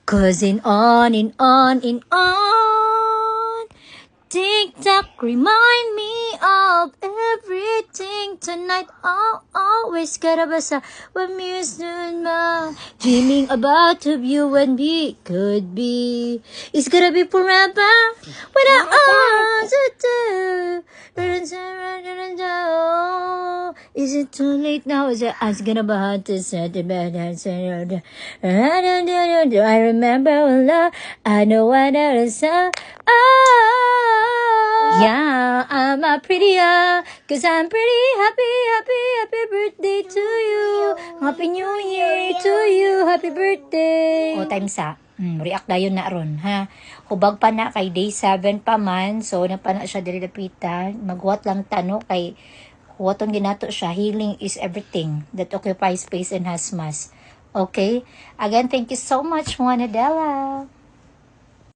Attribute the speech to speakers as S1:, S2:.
S1: Cousin on and on and on. Tick-tock remind me of everything tonight. Always karabasa when music dreaming about of you and me could be. It's gonna be forever without us to do. Is it too late now? Is it I was gonna be hard to set the bed and say I remember when love I know what that is. Yeah, I'm a prettier, cause I'm pretty happy, happy, happy birthday to you. Happy New Year to you, happy birthday. O, time sa, react na yun na ron, ha? Hubag pa na kay day 7 pa man, so napana siya dili lapitan. Magwat lang tano kay huwaton ginato siya, healing is everything that occupies space and has mass. Okay? Again, thank you so much, Juanadela.